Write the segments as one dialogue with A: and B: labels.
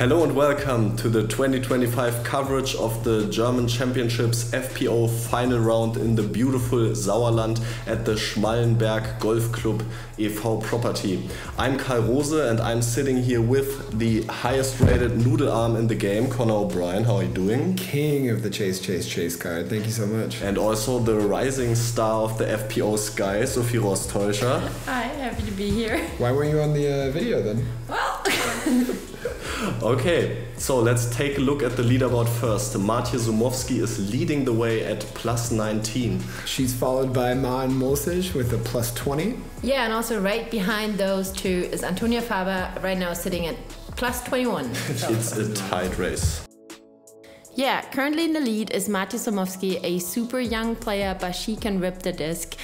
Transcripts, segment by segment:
A: Hello and welcome to the 2025 coverage of the German Championships FPO final round in the beautiful Sauerland at the Schmallenberg Golf Club e.V. property. I'm Karl Rose and I'm sitting here with the highest rated noodle arm in the game, Connor O'Brien. How are you doing?
B: King of the chase card. Thank you so much.
A: And also the rising star of the FPO sky, Sophie Ross-Teuscher.
C: Hi, happy to be here.
B: Why weren't you on the video then?
C: Well...
A: Okay, so let's take a look at the leaderboard first. Sumowski is leading the way at plus 19.
B: She's followed by Moßig with a plus 20.
C: Yeah, and also right behind those two is Antonia Faber, right now sitting at plus 21.
A: It's a tight race.
C: Yeah, currently in the lead is Sumowski, a super young player, but she can rip the disc.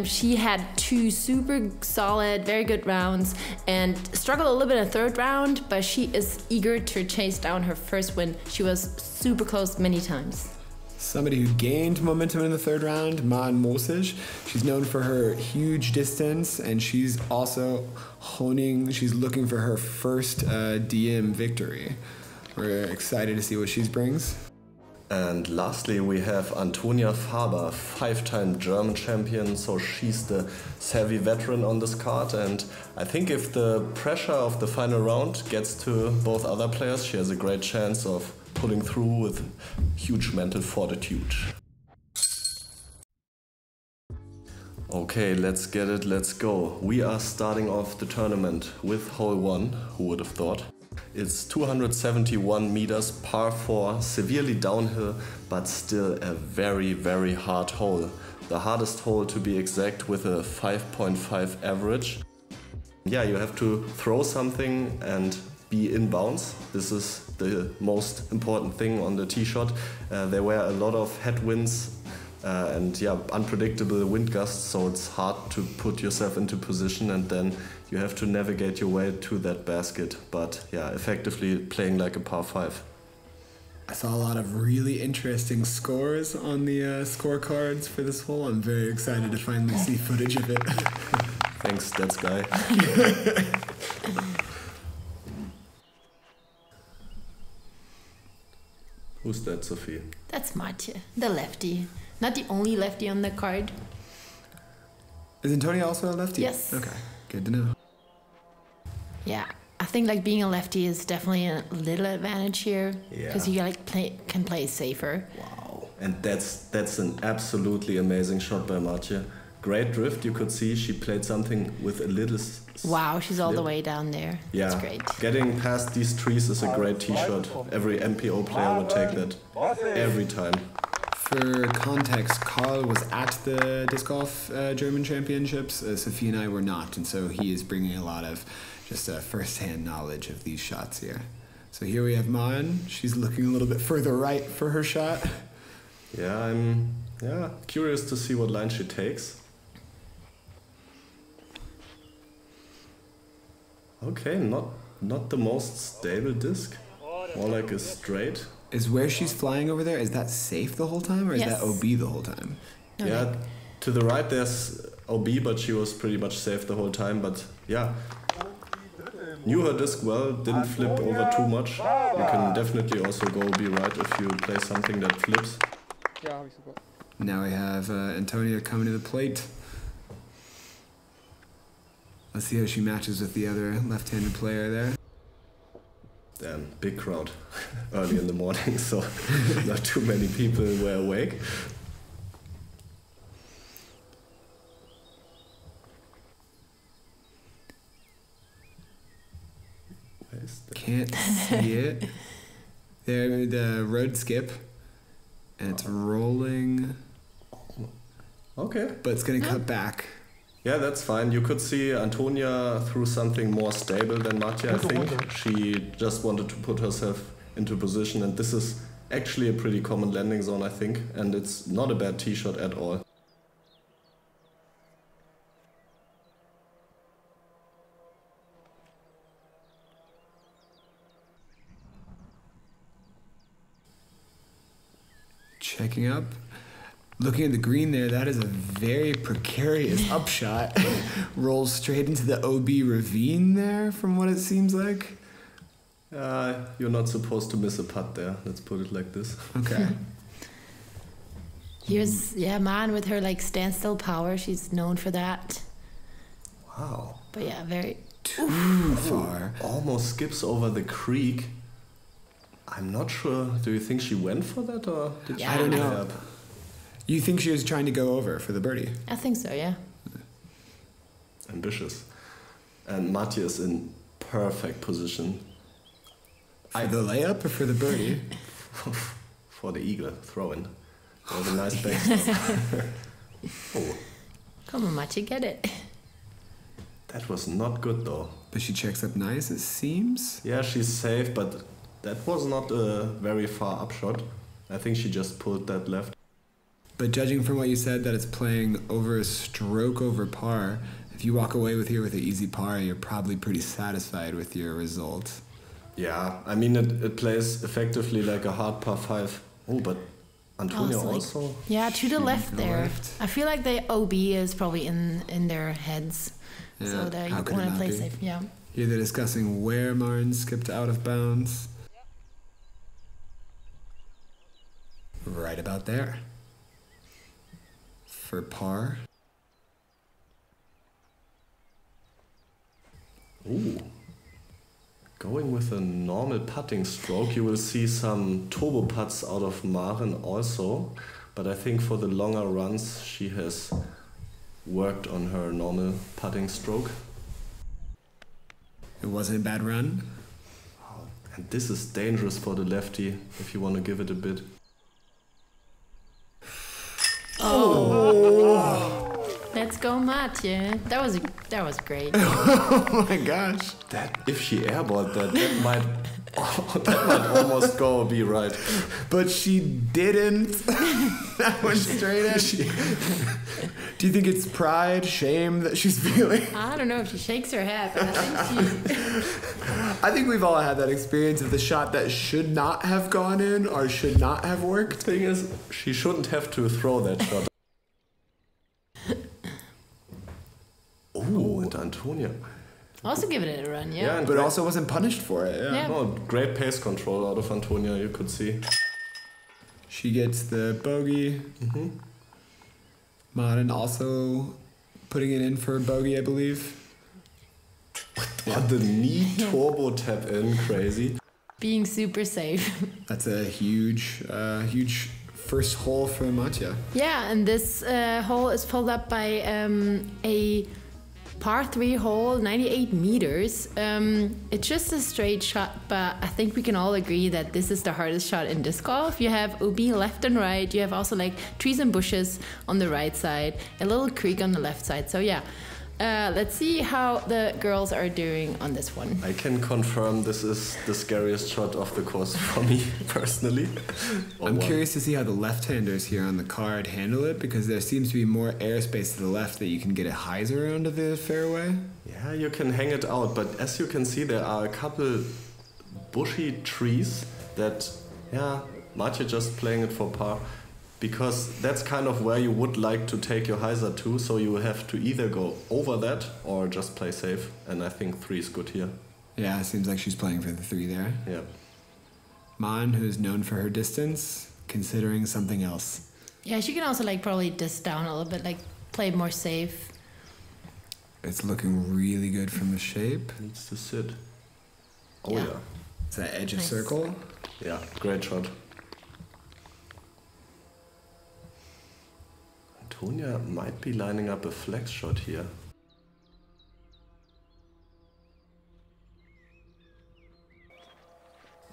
C: She had two super solid, very good rounds and struggled a little bit in the third round, but she is eager to chase down her first win. She was super close many times.
B: Somebody who gained momentum in the third round, Moßig. She's known for her huge distance, and she's also she's looking for her first DM victory. We're excited to see what she brings.
A: And lastly, we have Antonia Faber, five-time German champion, so she's the savvy veteran on this card. And I think if the pressure of the final round gets to both other players, she has a great chance of pulling through with huge mental fortitude. Okay, let's get it, let's go. We are starting off the tournament with hole 1, who would have thought? It's 271 meters, par 4, severely downhill, but still a very, very hard hole. The hardest hole to be exact, with a 5.5 average. Yeah, you have to throw something and be in bounds. This is the most important thing on the tee shot. There were a lot of headwinds and yeah, unpredictable wind gusts, so it's hard to put yourself into position, and then you have to navigate your way to that basket. But yeah, effectively playing like a par 5.
B: I saw a lot of really interesting scores on the scorecards for this hole. I'm very excited to finally see footage of it.
A: Thanks, that's Guy. Who's that, Sophie?
C: That's Matje, the lefty. Not the only lefty on the card.
B: Is Antonia also a lefty?
C: Yes.
B: Okay, good to know.
C: Yeah, I think like being a lefty is definitely a little advantage here, because you like can play safer.
A: Wow, and that's an absolutely amazing shot by Matje. Great drift, you could see she played something with a little
C: wow, she's all the way down there.
A: Yeah,
C: that's great. Getting
A: past these trees is a great tee shot. Every MPO player would take that every time.
B: For context, Karl was at the Disc Golf German Championships. Sophie and I were not, and so he is bringing a lot of just first-hand knowledge of these shots here. So here we have Maan. She's looking a little bit further right for her shot.
A: Yeah, I'm curious to see what line she takes. Okay, not the most stable disc. More like a straight.
B: Is where she's flying over there, is that safe the whole time, or is that OB the whole time?
C: No,
A: yeah, to the right there's OB, but she was pretty much safe the whole time. But yeah, knew her disc well, didn't flip over too much. You can definitely also go OB right if you play something that flips.
B: Now we have Antonia coming to the plate. Let's see how she matches with the other left-handed player there.
A: Damn, big crowd early in the morning, so not too many people were awake.
B: Can't see it. There, the road skip, and it's rolling.
A: Okay.
B: But it's gonna cut back.
A: Yeah, that's fine. You could see Antonia threw something more stable than Matje, I think. She just wanted to put herself into position, and this is actually a pretty common landing zone, I think, and it's not a bad tee shot at all.
B: Checking up. Looking at the green there, that is a very precarious upshot. Rolls straight into the OB ravine there, from what it seems like.
A: You're not supposed to miss a putt there. Let's put it like this.
B: Okay.
C: Here's, yeah, Man with her like standstill power. She's known for that.
A: Wow.
C: But yeah, very...
B: Too far.
A: Almost skips over the creek. I'm not sure. Do you think she went for that or did she?
C: Yeah,
B: I don't
A: lay
B: know.
A: up?
B: You think she was trying to go over for the birdie?
C: I think so, yeah.
A: Ambitious. And Mathieu is in perfect position.
B: For the layup or for the birdie?
A: For the eagle throw-in. With a nice backstop. Oh,
C: Come on, Mathieu, get it.
A: that was not good though.
B: But she checks up nice, it seems.
A: Yeah, she's safe, but that was not a very far up shot. I think she just pulled that left.
B: But judging from what you said, that it's playing over a stroke over par, if you walk away with here with an easy par, you're probably pretty satisfied with your result.
A: Yeah, I mean, it plays effectively like a hard par 5. Oh, but Antonia
C: Also, like-
A: also...
C: Yeah, to the left
B: the
C: there.
B: left.
C: I feel like the OB is probably in their heads.
B: Yeah,
C: So they
B: how
C: want
B: could it
C: to
B: not
C: play
B: be?
C: safe. Yeah.
B: Here they're discussing where Martin skipped out of bounds. Right about there. For par.
A: Ooh. Going with a normal putting stroke, you will see some turbo putts out of Maren also. But I think for the longer runs, she has worked on her normal putting stroke.
B: It wasn't a bad run.
A: And this is dangerous for the lefty if you want to give it a bit.
C: Let's go, Mathieu. That was great.
B: Oh my gosh.
A: That if she airballed that might almost go be right.
B: But she didn't. That went straight at you. Do you think it's pride, shame that she's feeling?
C: I don't know if she shakes her head, but I think
B: I think we've all had that experience of the shot that should not have gone in or should not have worked.
A: Thing is, she shouldn't have to throw that shot. Oh, and Antonia.
C: also give it a run, yeah.
A: Yeah, and
B: But
A: great,
B: also wasn't punished for it. Yeah.
C: Yeah.
A: no, great pace control out of Antonia, you could see.
B: She gets the bogey. Martin also putting it in for a bogey, I believe.
A: On the knee turbo tap in, crazy.
C: Being super safe.
B: That's a huge first hole for Mathieu.
C: Yeah, and this hole is followed up by a par 3 hole, 98 meters. It's just a straight shot, but I think we can all agree that this is the hardest shot in disc golf. You have OB left and right. You have also like trees and bushes on the right side, a little creek on the left side. So yeah, let's see how the girls are doing on this one.
A: I can confirm this is the scariest shot of the course for me, personally.
B: I'm curious to see how the left-handers here on the card handle it, because there seems to be more airspace to the left that you can get a hyzer onto the fairway.
A: Yeah, you can hang it out, but as you can see, there are a couple bushy trees that, yeah, Mathieu just playing it for par. Because that's kind of where you would like to take your hyzer to, so you have to either go over that or just play safe. And I think 3 is good here.
B: Yeah, it seems like she's playing for the 3 there.
A: Yeah.
B: Man, who's known for her distance, considering something else.
C: Yeah, she can also like probably disc down a little bit, like play more safe.
B: It's looking really good from the shape.
A: Needs to sit. Oh
C: Yeah.
A: yeah.
B: It's that edge of
C: Nice.
B: circle.
A: Yeah, great shot. Antonia might be lining up a flex shot here.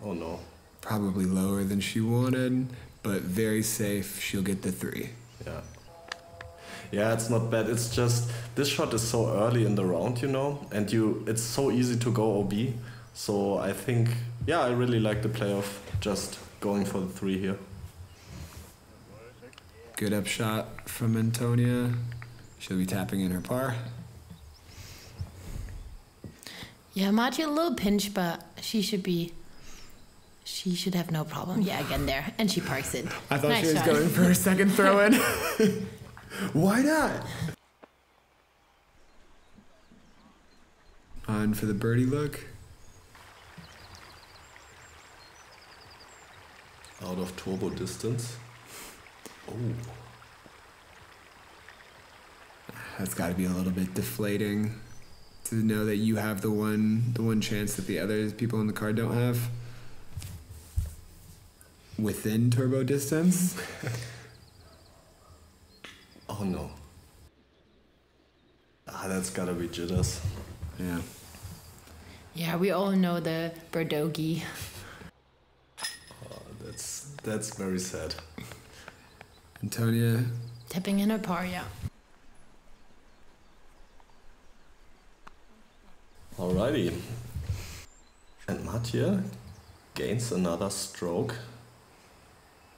A: Oh no.
B: Probably lower than she wanted, but very safe. She'll get the 3.
A: Yeah. Yeah, it's not bad. It's just this shot is so early in the round, you know, and it's so easy to go OB. So I think, yeah, I really like the play of just going for the 3 here.
B: Good up shot from Antonia. She'll be tapping in her par.
C: Yeah, Mathieu a little pinch, but she should have no problem. Yeah, again there. And she parks it.
B: I thought
C: Nice
B: she was
C: shot.
B: going for her second throw in. Why not? On for the birdie look.
A: Out of turbo distance. Oh.
B: That's got to be a little bit deflating to know that you have the one chance that the other people in the car don't have. Within turbo distance.
A: Oh no. That's gotta be jitters.
B: Yeah.
C: Yeah, we all know the Berdogi.
A: Oh, that's very sad.
B: Antonia.
C: Tipping in a par, yeah.
A: Alrighty. And Mathieu gains another stroke.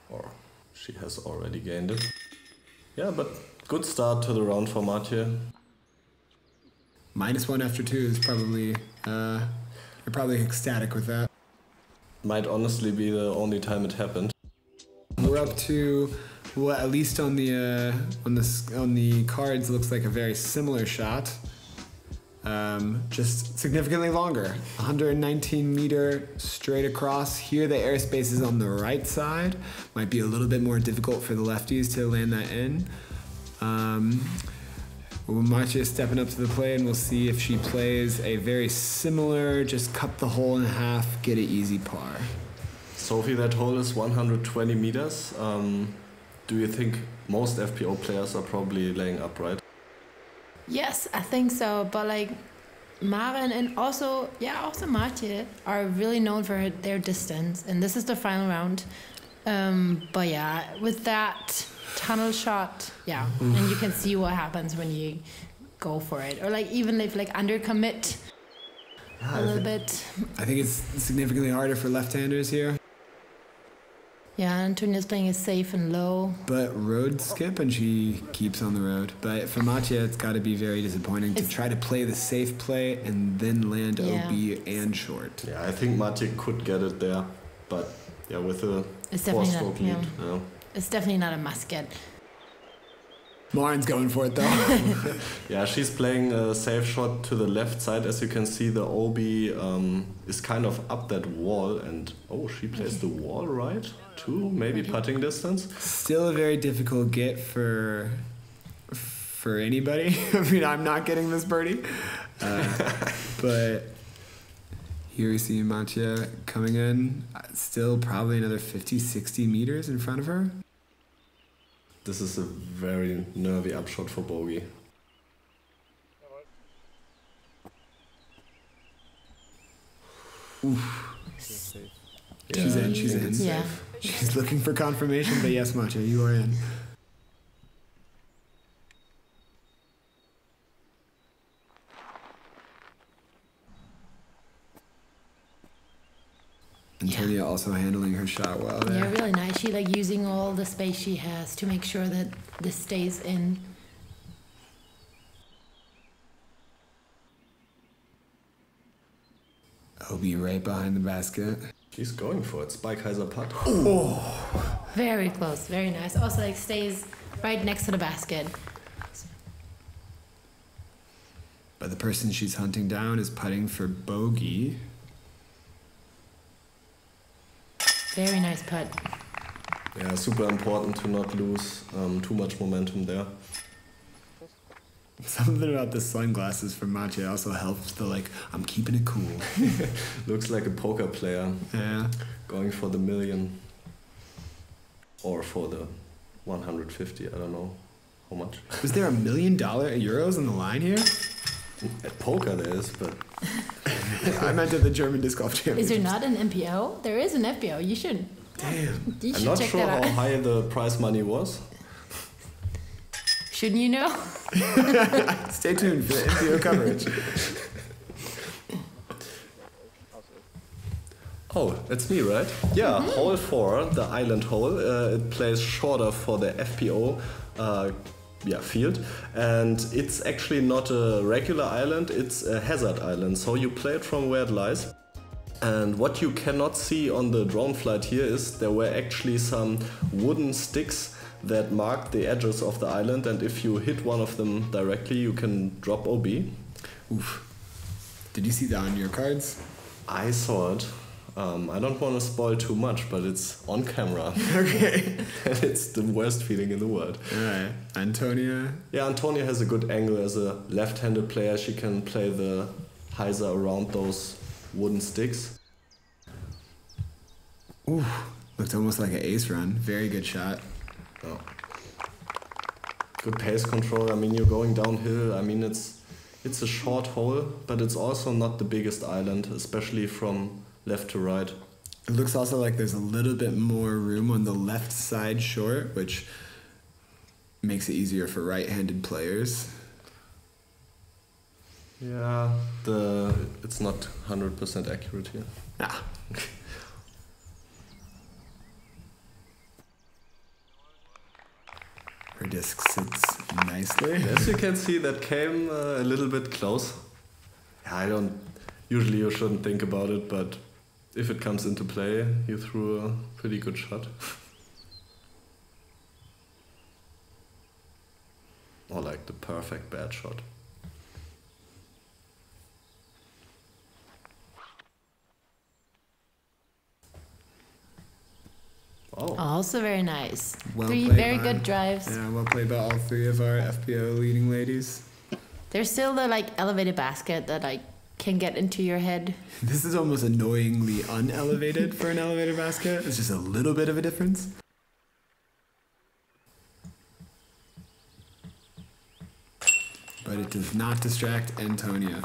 A: Or she has already gained it. Yeah, but good start to the round for Mathieu.
B: -1 after 2 is probably, you're probably ecstatic with that.
A: Might honestly be the only time it happened.
B: We're up to, well, at least on the cards, looks like a very similar shot. Just significantly longer. 119 meter straight across. Here the airspace is on the right side. Might be a little bit more difficult for the lefties to land that in. Mathieu is stepping up to the plate, and we'll see if she plays a very similar, just cut the hole in half, get an easy par.
A: Sophie, that hole is 120 meters. Do you think most FPO players are probably laying upright?
C: Yes, I think so. But like Maren and also Mathieu are really known for their distance, and this is the final round. But yeah, with that tunnel shot, yeah, and you can see what happens when you go for it, or like even if like undercommit a little bit.
B: I think it's significantly harder for left-handers here.
C: Yeah, Antonia's playing it safe and low.
B: But road skip, and she keeps on the road. But for Mathieu, it's got to be very disappointing to try to play the safe play and then land OB and short.
A: Yeah, I think Mathieu could get it there, but yeah, with a four-stroke lead. Yeah.
C: It's definitely not a must-get.
B: Maren's going for it though.
A: Yeah, she's playing a safe shot to the left side. As you can see, the OB is kind of up that wall, and oh, she plays the wall right too, maybe putting distance.
B: Still a very difficult get for anybody. I mean, I'm not getting this birdie, but here we see Mathieu coming in. Still probably another 50-60 meters in front of her.
A: This is a very nervy upshot for bogey.
B: Oof.
A: Yeah,
B: She's in, she's in.
C: Yeah.
B: She's looking for confirmation, but yes, Mathieu, you are in. Antonia also handling her shot well there.
C: Yeah, really nice. She like using all the space she has to make sure that this stays in.
B: OB right behind the basket.
A: She's going for it. Spikeheiser putt.
B: Oh!
C: Very close. Very nice. Also like stays right next to the basket.
B: But the person she's hunting down is putting for bogey.
C: Very nice putt.
A: Yeah, super important to not lose too much momentum there.
B: Something about the sunglasses from Mathieu also helps the like, I'm keeping it cool.
A: Looks like a poker player.
B: Yeah.
A: Going for the million. Or for the 150, I don't know how much.
B: Was there $1 million euros on the line here?
A: At poker there is, but...
B: I meant at the German Disc Golf Championship.
C: Is there not an MPO? There is an FPO. You should.
B: Damn.
C: You should
A: I'm not
C: check
A: sure
C: that
A: how
C: out.
A: high the prize money was.
C: Shouldn't you know?
B: Stay tuned for the MPO coverage.
A: Oh, that's me, right? Yeah, hole 4, the island hole. It plays shorter for the FPO field. And it's actually not a regular island, it's a hazard island. So you play it from where it lies. And what you cannot see on the drone flight here is there were actually some wooden sticks that marked the edges of the island, and if you hit one of them directly, you can drop OB.
B: Oof. Did you see that on your cards?
A: I saw it. I don't want to spoil too much, but it's on camera.
B: Okay.
A: And it's the worst feeling in the world.
B: Alright. Antonia?
A: Yeah, Antonia has a good angle as a left-handed player. She can play the hyzer around those wooden sticks.
B: Ooh, looked almost like an ace run. Very good shot.
A: Oh. Good pace control. I mean, you're going downhill. I mean, it's a short hole, but it's also not the biggest island, especially from left to right.
B: It looks also like there's a little bit more room on the left side short, which makes it easier for right-handed players.
A: Yeah, it's not 100% accurate here.
B: Ah. Her disc sits nicely.
A: As you can see, that came a little bit close. Usually you shouldn't think about it, but if it comes into play, you threw a pretty good shot. Or like the perfect bad shot. Oh.
C: Also very nice.
B: Well
C: 3
B: played
C: very
B: by-
C: good drives.
B: Yeah, well played by all 3 of our FPO leading ladies.
C: There's still the like elevated basket that like can get into your head.
B: This is almost annoyingly unelevated for an elevator basket. It's just a little bit of a difference. But it does not distract Antonia.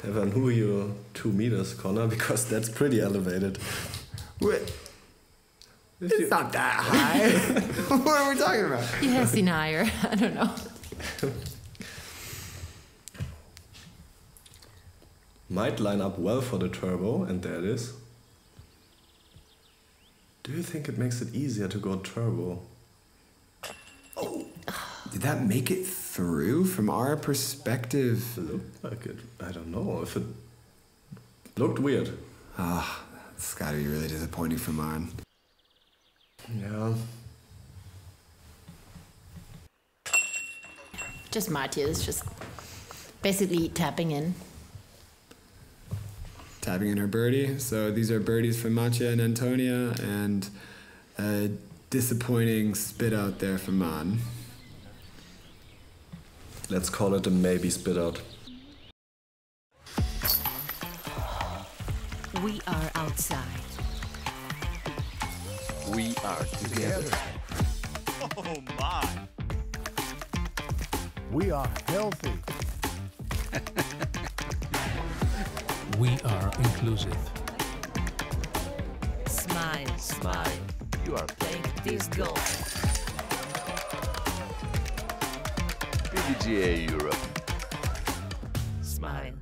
A: Evan, who are you 2 meters, Connor? Because that's pretty elevated.
B: What? It's not that high. What are we talking about?
C: He has seen higher. I don't know.
A: Might line up well for the turbo, and there it is. Do you think it makes it easier to go turbo?
B: Oh, did that make it through from our perspective?
A: It looked like it. I don't know if it looked weird.
B: Ah, it's got to be really disappointing for Maren.
A: Yeah.
C: Just Matthias, just basically tapping in.
B: Tapping in her birdie. So these are birdies from Matja and Antonia, and a disappointing spit out there from Man.
A: Let's call it a maybe spit out.
D: We are outside.
E: We are together.
F: Oh my!
G: We are healthy.
H: We are inclusive.
D: Smile.
E: Smile. You are playing
D: Disc golf.
E: PDGA Europe.
D: Smile.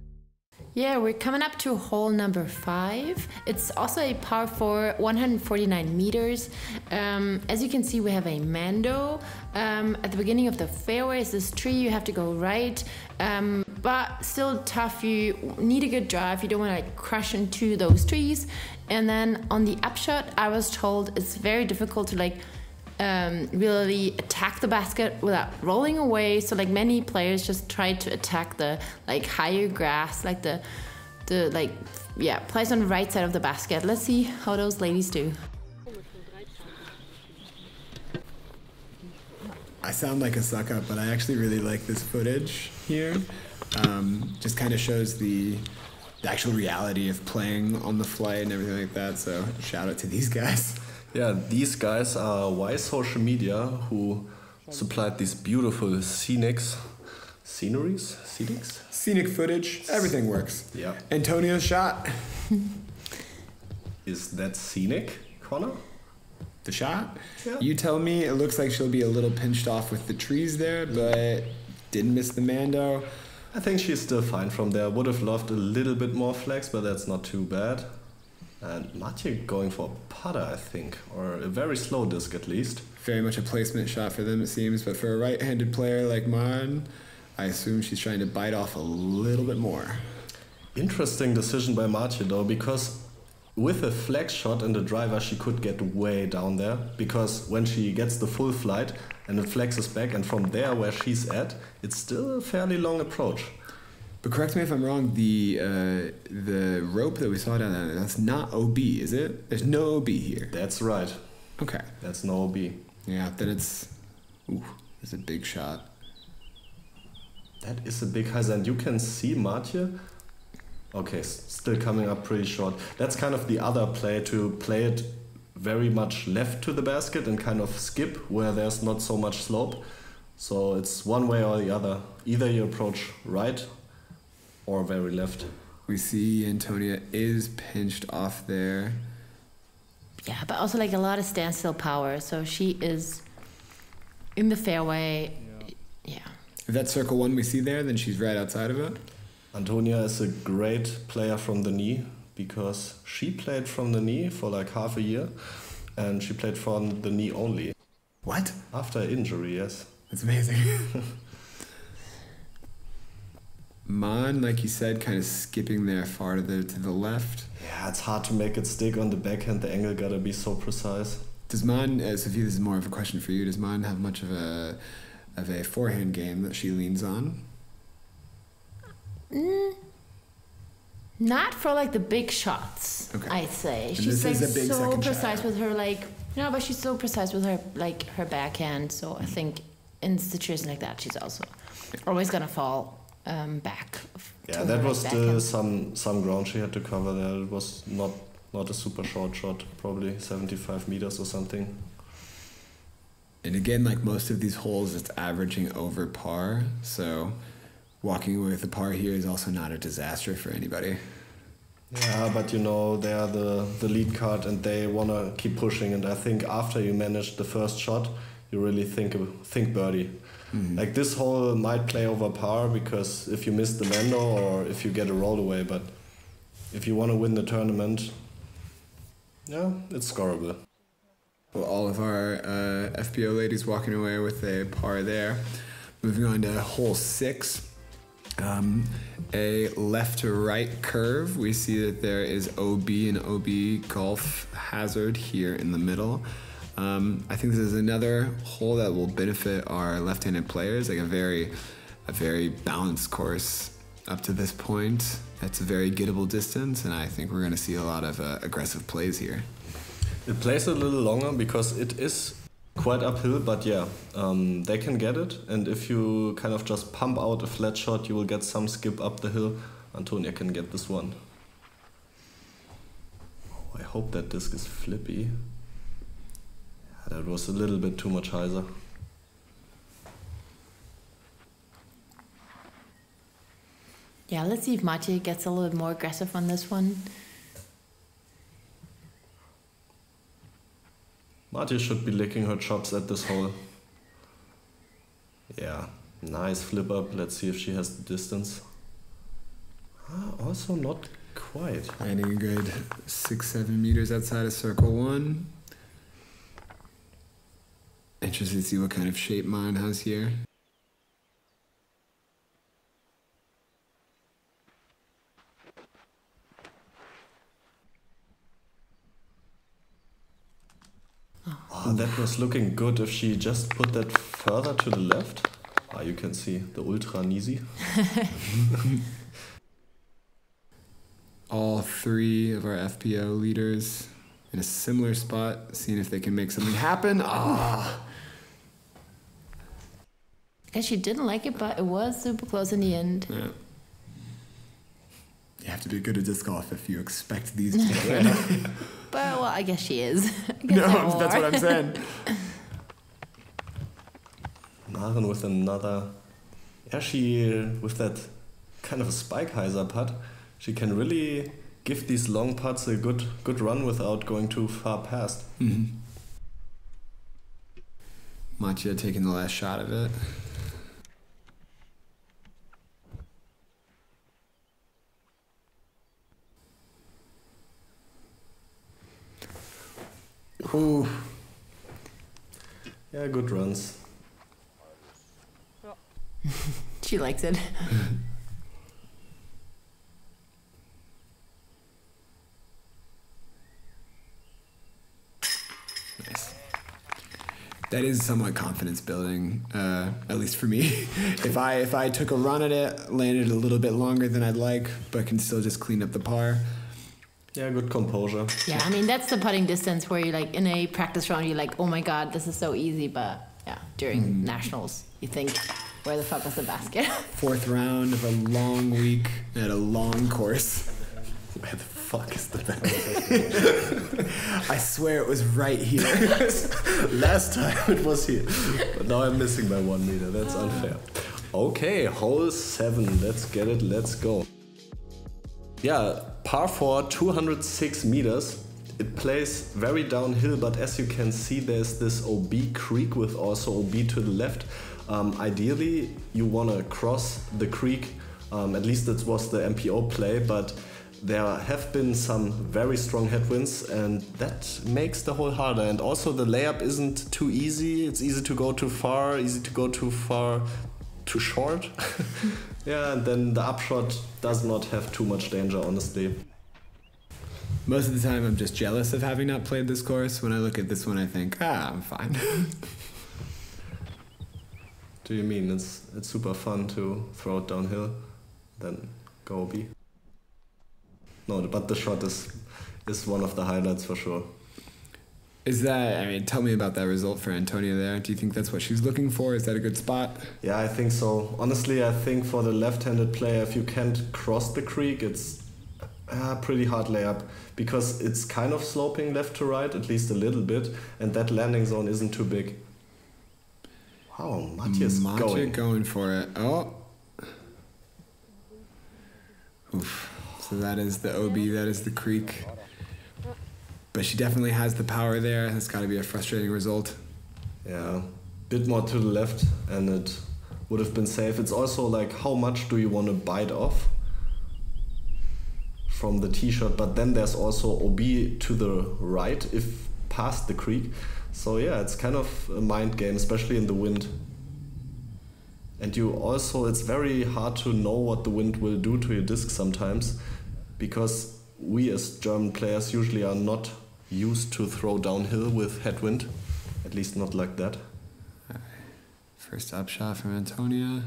C: Yeah, we're coming up to hole number 5. It's also a par 4, 149 meters. As you can see, we have a Mando. At the beginning of the fairway is this tree. You have to go right, but still tough. You need a good drive. You don't want to like crash into those trees. And then on the upshot, I was told it's very difficult to like really attack the basket without rolling away. So like many players just try to attack the like higher grass, like the like place on the right side of the basket. Let's see how those ladies do.
B: I sound like a suck up, but I actually really like this footage here. Just kind of shows the actual reality of playing on the flight and everything like that. So shout out to these guys.
A: Yeah, these guys are Wise Social Media who supplied these beautiful scenic
B: Footage, everything works.
A: Yeah.
B: Antonio's shot.
A: Is that scenic, Connor?
B: The shot?
A: Yeah.
B: You tell me. It looks like she'll be a little pinched off with the trees there, but didn't miss the Mando.
A: I think she's still fine from there. Would have loved a little bit more flex, but that's not too bad. And Mathieu going for a putter, I think, or a very slow disc at least.
B: Very much a placement shot for them, it seems. But for a right-handed player like Maren, I assume she's trying to bite off a little bit more.
A: Interesting decision by Mathieu, though, because with a flex shot and the driver, she could get way down there. Because when she gets the full flight and it flexes back, and from there where she's at, it's still a fairly long approach.
B: But correct me if I'm wrong, the rope that we saw down there, that's not OB, is it? There's no OB here.
A: That's right.
B: Okay.
A: That's no OB.
B: Yeah, then it's a big shot.
A: That is a big heiser, and you can see Matje. Okay, still coming up pretty short. That's kind of the other play, to play it very much left to the basket and kind of skip where there's not so much slope. So it's one way or the other. Either you approach right or very left.
B: We see Antonia is pinched off there.
C: Yeah, but also like a lot of standstill power. So she is in the fairway. Yeah.
B: If that's circle one we see there, then she's right outside of it.
A: Antonia is a great player from the knee, because she played from the knee for like half a year, and she played from the knee only.
B: What?
A: After injury, yes.
B: That's amazing. Mon, like you said, kind of skipping there far to the left.
A: Yeah, it's hard to make it stick on the backhand. The angle gotta be so precise.
B: Does Mon, Sophie, this is more of a question for you. Does Mon have much of a forehand game that she leans on?
C: Not for like the big shots,
B: Okay.
C: I'd say.
B: And
C: She's like
B: this is a big
C: so
B: second shot.
C: precise with her but she's so precise with her her backhand. So I think in situations like that, she's also always gonna fall back.
A: Yeah,
C: to
A: that
C: her
A: was
C: backhand.
A: some ground she had to cover there. It was not a super short shot, probably 75 meters or something.
B: And again, like most of these holes, it's averaging over par. So walking away with a par here is also not a disaster for anybody.
A: Yeah, but you know, they are the lead card and they want to keep pushing. And I think after you manage the first shot, you really think birdie.
B: Mm-hmm.
A: Like this hole might play over par, because if you miss the Mando or if you get a roll away, but if you want to win the tournament, yeah, it's scoreable.
B: Well, all of our FPO ladies walking away with a par there. Moving on to hole 6. A left to right curve. We see that there is OB and OB golf hazard here in the middle. I think this is another hole that will benefit our left-handed players, like a very balanced course up to this point. It's a very gettable distance, and I think we're going to see a lot of aggressive plays here.
A: It plays a little longer because it is quite uphill, but yeah, they can get it. And if you kind of just pump out a flat shot, you will get some skip up the hill. Antonia can get this one. Oh, I hope that disc is flippy. Yeah, that was a little bit too much hyzer.
C: Yeah, let's see if Matje gets a little bit more aggressive on this one.
A: Matje should be licking her chops at this hole. Yeah, nice flip up. Let's see if she has the distance. Also not quite.
B: Landing a good 6-7 meters outside of circle 1. Interested to see what kind of shape mine has here.
A: Oh, that was looking good if she just put that further to the left. Ah, you can see the ultra easy.
B: All 3 of our FPO leaders in a similar spot, seeing if they can make something happen. Ah!
C: I guess she didn't like it, but it was super close in the end.
B: Yeah. You have to be good at disc golf if you expect these to win.
C: But, well, I guess she is. I guess
B: No, that's what I'm saying.
A: Maren with another. Yeah, she, with that kind of a spike hyzer putt, she can really give these long putts a good run without going too far past.
B: Mm-hmm. Matje taking the last shot of it. Ooh.
A: Yeah, good runs.
C: She likes it.
B: Nice. That is somewhat confidence building, at least for me. If I took a run at it, landed a little bit longer than I'd like, but can still just clean up the par.
A: Yeah, good composure.
C: Yeah, I mean, that's the putting distance where you're like, in a practice round, you're like, oh my God, this is so easy. But yeah, during nationals, you think, where the fuck was the basket?
B: Fourth round of a long week at a long course.
A: Where the fuck is the basket?
B: I swear it was right here.
A: Last time it was here. But now I'm missing by 1 meter. That's unfair. Okay, hole 7. Let's get it. Let's go. Yeah, par 4, 206 meters. It plays very downhill, but as you can see, there's this OB creek with also OB to the left. Ideally, you want to cross the creek. At least that was the MPO play, but there have been some very strong headwinds, and that makes the hole harder. And also the layup isn't too easy. It's easy to go too far, easy to go too far, too short. Yeah, and then the upshot does not have too much danger, honestly.
B: Most of the time I'm just jealous of having not played this course. When I look at this one, I think, I'm fine.
A: Do you mean it's super fun to throw it downhill, then go OB? No, but the shot is one of the highlights for sure.
B: Is that, I mean, tell me about that result for Antonia there. Do you think that's what she's looking for? Is that a good spot?
A: Yeah, I think so. Honestly, I think for the left-handed player, if you can't cross the creek, it's a pretty hard layup, because it's kind of sloping left to right, at least a little bit, and that landing zone isn't too big. Wow, Matje's
B: going for it. Oh. Oof. So that is the OB, that is the creek. But she definitely has the power there. That's got to be a frustrating result.
A: Yeah, bit more to the left and it would have been safe. It's also like, how much do you want to bite off from the tee shot? But then there's also OB to the right if past the creek. So yeah, it's kind of a mind game, especially in the wind. And you also, it's very hard to know what the wind will do to your disc sometimes, because we as German players usually are not used to throw downhill with headwind, at least not like that.
B: First up shot from Antonia.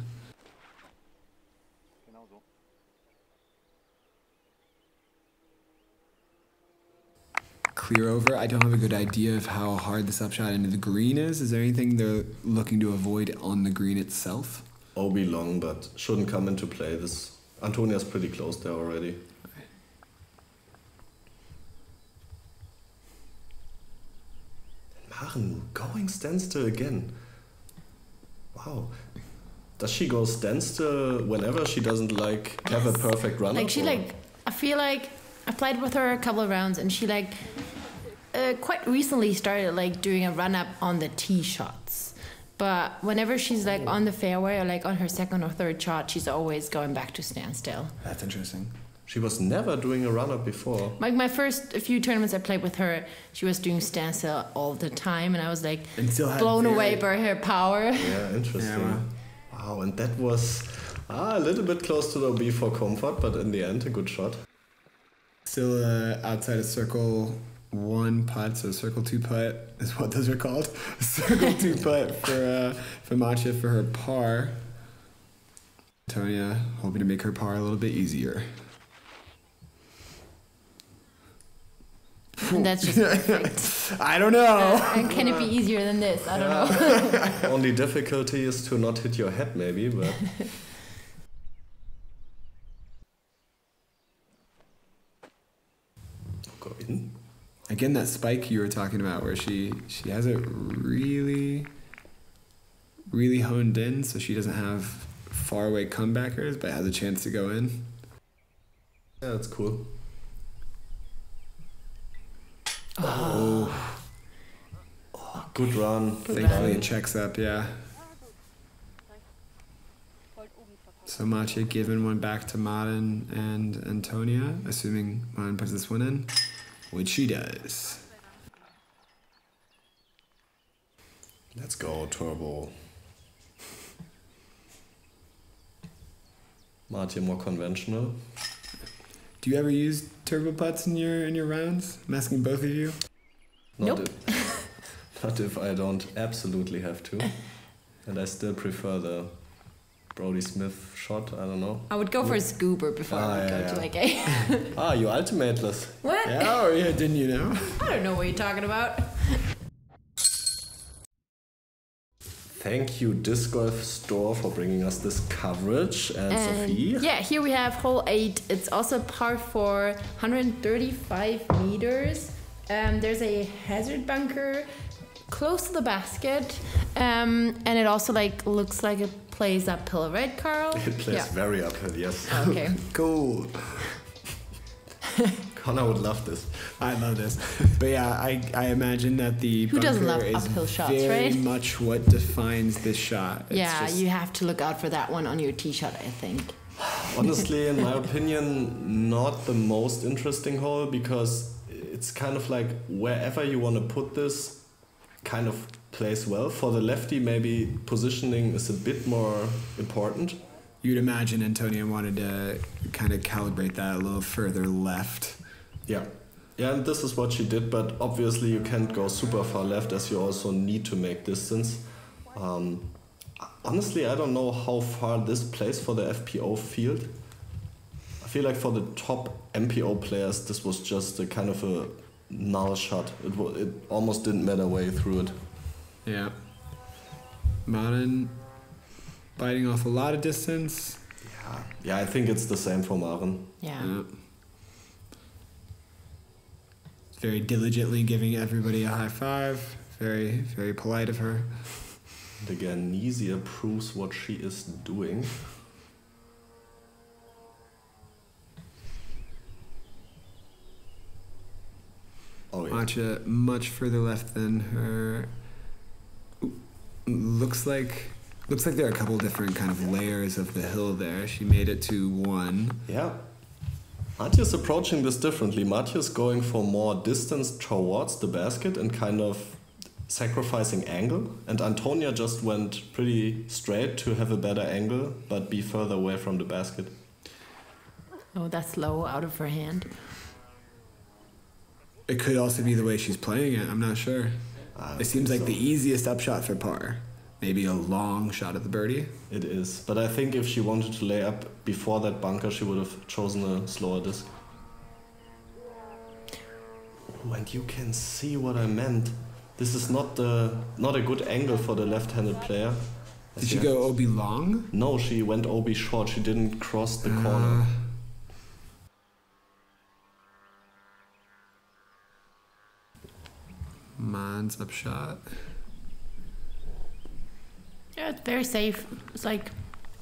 B: Clear over. I don't have a good idea of how hard this upshot into the green is. Is there anything they're looking to avoid on the green itself?
A: OB long, but shouldn't come into play. This Antonia's pretty close there already. Maren going standstill again. Wow. Does she go standstill whenever she doesn't like have a perfect run?
C: Like she like, I feel like I played with her a couple of rounds, and she like quite recently started like doing a run up on the tee shots. But whenever she's like on the fairway or like on her second or third shot, she's always going back to standstill.
B: That's interesting.
A: She was never doing a run up before.
C: Like my first few tournaments I played with her, she was doing standstill all the time, and I was like blown away by her power.
A: Yeah, interesting.
B: Yeah,
A: wow, and that was a little bit close to the OB for comfort, but in the end, a good shot.
B: Still outside of circle 1 putt, so circle 2 putt is what those are called. Circle 2 putt for Matje for her par. Antonia hoping to make her par a little bit easier.
C: And that's just perfect.
B: I don't know.
C: And can it be easier than this? I don't know.
A: Only difficulty is to not hit your head, maybe, but. Go in.
B: Again, that spike you were talking about, where she has it really, really honed in, so she doesn't have far away comebackers, but has a chance to go in.
A: Yeah, that's cool.
B: Oh.
A: Good run.
B: Thankfully it checks up, yeah. So Matje giving one back to Maren and Antonia, assuming Maren puts this one in, which she does.
A: Let's go, Turbo. Matje more conventional.
B: Do you ever use turbo putts in your rounds? I'm asking both of you.
C: Nope.
A: Not if I don't absolutely have to. And I still prefer the Brody Smith shot, I don't know.
C: I would go for a scooper before I would go to like a...
A: You ultimateless.
C: What?
B: Yeah, oh yeah, didn't you know?
C: I don't know what you're talking about.
A: Thank you, Disc Golf Store, for bringing us this coverage. And Sophie?
C: Yeah, here we have hole 8. It's also par 4, 135 meters. There's a hazard bunker close to the basket. And it also like looks like it plays uphill, right, Carl?
A: It plays very uphill, yes.
C: Okay.
B: Cool.
A: Connor would love this.
B: I love this. But yeah, I imagine that the
C: Who doesn't love
B: bunker is
C: uphill shots,
B: very
C: right?
B: much what defines this shot. It's
C: Yeah,
B: just-
C: you have to look out for that one on your tee shot, I think.
A: Honestly, in my opinion, not the most interesting hole, because it's kind of like wherever you want to put this kind of plays well. For the lefty, maybe positioning is a bit more important.
B: You'd imagine Antonia wanted to kind of calibrate that a little further left.
A: Yeah. Yeah, and this is what she did, but obviously you can't go super far left, as you also need to make distance. Honestly, I don't know how far this plays for the FPO field. I feel like for the top MPO players, this was just a kind of a null shot. It almost didn't matter where you threw it.
B: Yeah. Maren biting off a lot of distance.
A: Yeah, I think it's the same for Maren.
C: Yeah.
B: Very diligently giving everybody a high five. Very, very polite of her.
A: And again, Nisia proves what she is doing. Oh yeah.
B: Matcha much further left than her. Looks like there are a couple different kind of layers of the hill there. She made it to one.
A: Yeah. Matja's approaching this differently. Matja's going for more distance towards the basket and kind of sacrificing angle. And Antonia just went pretty straight to have a better angle, but be further away from the basket.
C: Oh, that's low out of her hand.
B: It could also be the way she's playing it. I'm not sure. It seems like the easiest upshot for par. Maybe a long shot at the birdie.
A: It is. But I think if she wanted to lay up before that bunker, she would have chosen a slower disc. Oh, and you can see what I meant. This is not a good angle for the left-handed player.
B: Did she go OB long?
A: No, she went OB short. She didn't cross the corner.
B: Man's upshot.
C: Yeah, it's very safe. It's like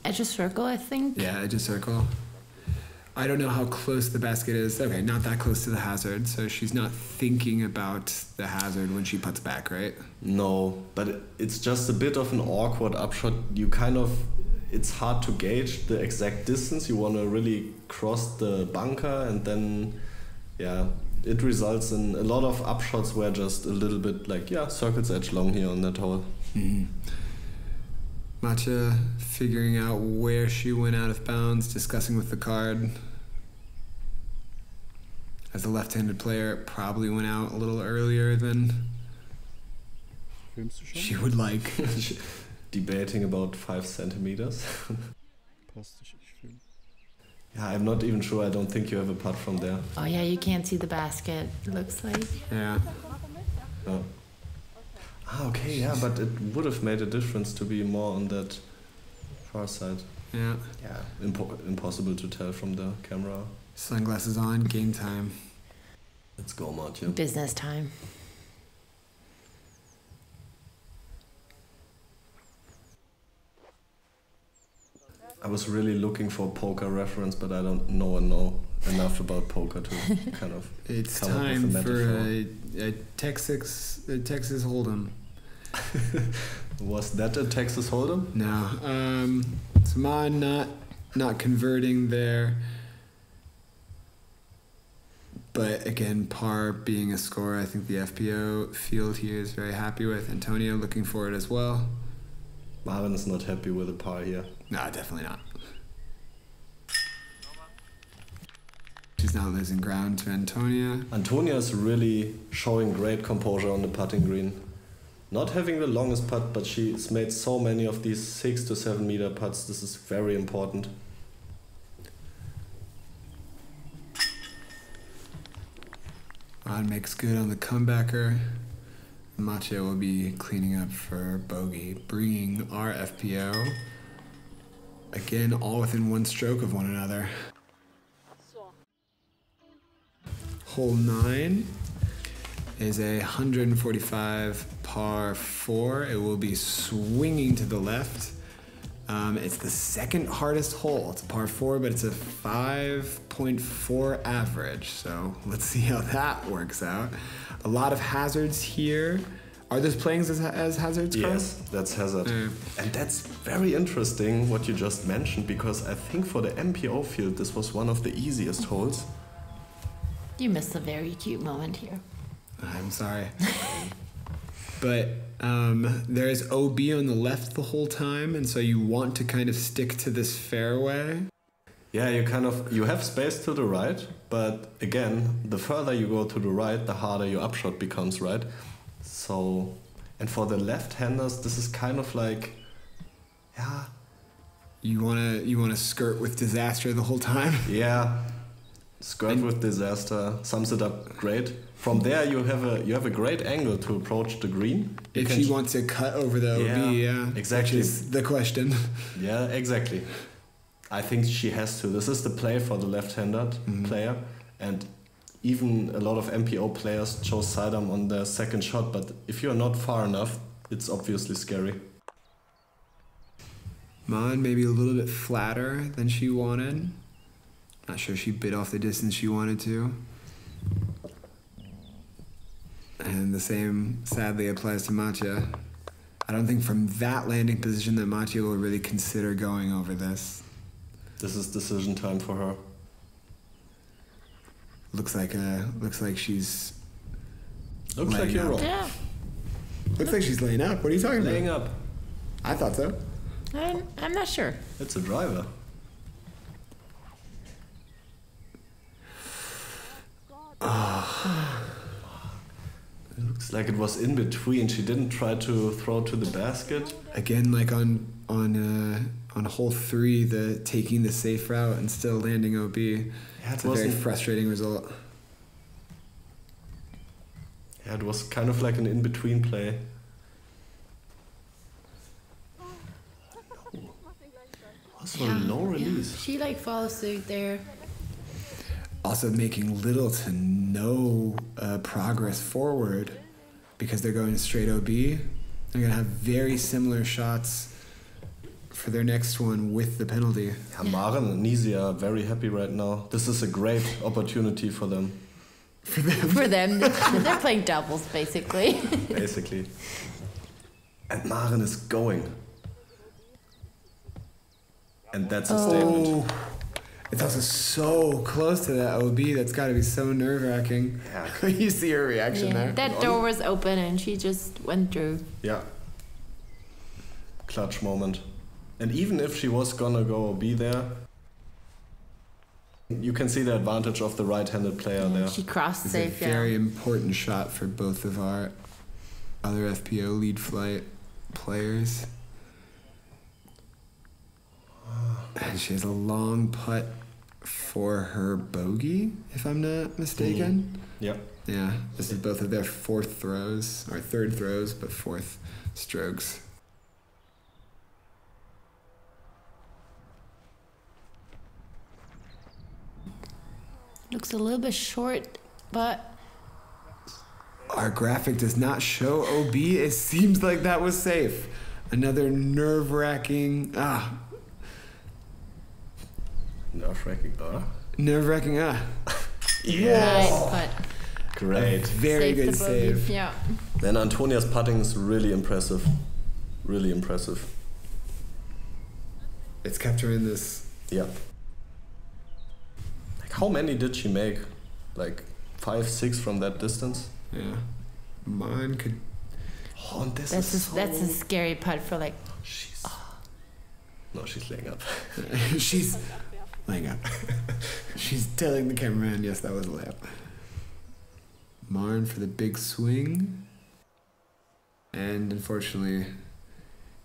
C: edge of circle, I think.
B: Yeah, edge of circle. I don't know how close the basket is. Okay, not that close to the hazard, so she's not thinking about the hazard when she puts back, right?
A: No, but it's just a bit of an awkward upshot. It's hard to gauge the exact distance. You want to really cross the bunker, and then, yeah, it results in a lot of upshots where just a little bit like, circles edge long here on that hole.
B: Mm-hmm. Matcha figuring out where she went out of bounds, discussing with the card. As a left-handed player, it probably went out a little earlier than she would like.
A: Debating about 5 centimeters. Yeah, I'm not even sure. I don't think you have a putt from there.
C: Oh yeah, you can't see the basket, it looks like.
B: Yeah.
A: No. Okay, yeah, but it would have made a difference to be more on that far side.
B: Yeah.
A: Yeah, impossible to tell from the camera.
B: Sunglasses on, game time.
A: Let's go, Martin.
C: Business time.
A: I was really looking for a poker reference, but I don't know enough about poker to kind of.
B: It's
A: come up with
B: time
A: a
B: for a Texas Hold'em.
A: Was that a Texas Hold'em?
B: No. Saman not converting there. But again, par being a score, I think the FPO field here is very happy with. Antonio looking for it as well.
A: Marvin is not happy with a par here.
B: No, definitely not. She's now losing ground to Antonia.
A: Antonia is really showing great composure on the putting green. Not having the longest putt, but she's made so many of these 6 to 7 meter putts. This is very important.
B: Rod makes good on the comebacker. Mattia will be cleaning up for bogey, bringing our FPO. Again, all within one stroke of one another. Hole 9 is a 145 par 4. It will be swinging to the left. It's the second hardest hole. It's a par 4, but it's a 5.4 average. So let's see how that works out. A lot of hazards here. Are those playing as hazards, Carl?
A: Yes, that's hazard. And that's very interesting what you just mentioned, because I think for the MPO field this was one of the easiest holes.
C: You missed a very cute moment here.
B: I'm sorry. But there is OB on the left the whole time, and so you want to kind of stick to this fairway.
A: Yeah, you have space to the right, but again, the further you go to the right, the harder your upshot becomes, right? So, and for the left-handers, this is kind of like, yeah.
B: You wanna skirt with disaster the whole time.
A: Yeah, skirt with disaster sums it up great. From there, you have a great angle to approach the green.
B: If she wants to cut over the OB, yeah,
A: exactly.
B: Which is the question.
A: Yeah, exactly. I think she has to. This is the play for the left-handed player, and even a lot of MPO players chose sidearm on their second shot. But if you're not far enough, it's obviously scary.
B: Mon maybe a little bit flatter than she wanted. Not sure she bit off the distance she wanted to. And the same sadly applies to Mattia. I don't think from that landing position that Mattia will really consider going over this.
A: This is decision time for her.
B: Looks like she's
A: Looks like you're wrong.
C: Yeah,
B: Looks like she's laying up. What are you talking
A: Laying
B: about?
A: up.
B: I thought so.
C: I'm not sure.
A: It's a driver. It looks like it was in between. She didn't try to throw to the basket.
B: Again, like on hole 3, the taking the safe route and still landing OB.
A: Yeah,
B: It's a very frustrating result.
A: Yeah, it was kind of like an in-between play. Also a low release.
C: She like follows suit there.
B: Also making little to no progress forward because they're going straight OB. They're going to have very similar shots for their next one with the penalty.
A: Yeah, Maren and Nisi are very happy right now. This is a great opportunity for them.
C: For them, they're playing doubles basically.
A: Basically. And Maren is going. And that's a statement.
B: It's also so close to that OB. That's got to be so nerve-wracking.
A: Yeah.
B: You see her reaction there.
C: That door was open and she just went through.
A: Yeah. Clutch moment. And even if she was gonna go be there, you can see the advantage of the right-handed player there.
C: She crossed
B: It's
C: safe.
B: a very important shot for both of our other FPO lead flight players. And she has a long putt for her bogey, if I'm not mistaken.
A: Yep.
B: Yeah, this is both of their fourth throws, or third throws, but fourth strokes.
C: Looks a little bit short, but
B: Our graphic does not show OB. It seems like that was safe. Another nerve-wracking, nerve-wracking,
C: nice putt.
A: Great.
B: Very
C: Saved
B: good
C: the bogey.
B: save.
C: Yeah.
A: Then Antonia's putting is really impressive. Really impressive.
B: It's kept her in this.
A: Yeah. Like, how many did she make? Like 5, 6 from that distance?
B: Yeah. Mine could.
A: Oh, and this
C: That's
A: is
C: that's a scary putt for like.
A: She's... No, she's laying up.
B: She's laying up. She's telling the cameraman, yes, that was a layup. Marn for the big swing. And unfortunately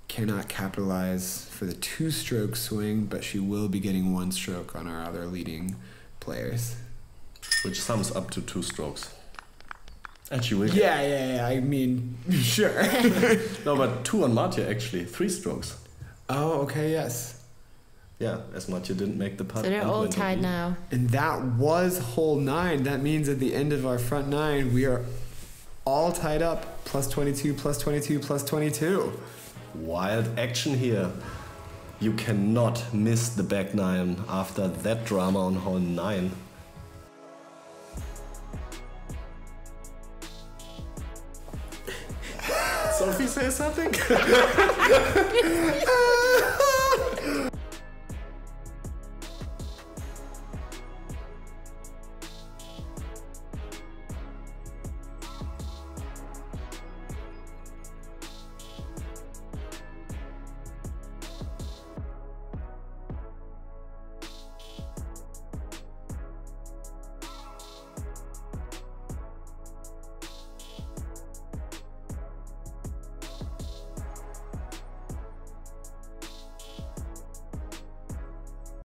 B: cannot capitalize for the 2-stroke swing, but she will be getting 1 stroke on our other leading players.
A: Which sums up to 2 strokes. And she will get...
B: Yeah, I mean, sure.
A: No, but 2 on Mathieu actually, 3 strokes.
B: Oh, okay, yes.
A: Yeah, as Mathieu didn't make the putt.
C: So they're
A: and
C: all
A: went
C: tied
A: OB.
C: now.
B: And that was hole 9. That means at the end of our front 9, we are all tied up. Plus 22, plus 22, plus 22.
A: Wild action here. You cannot miss the back 9 after that drama on hole 9. Sophie say something?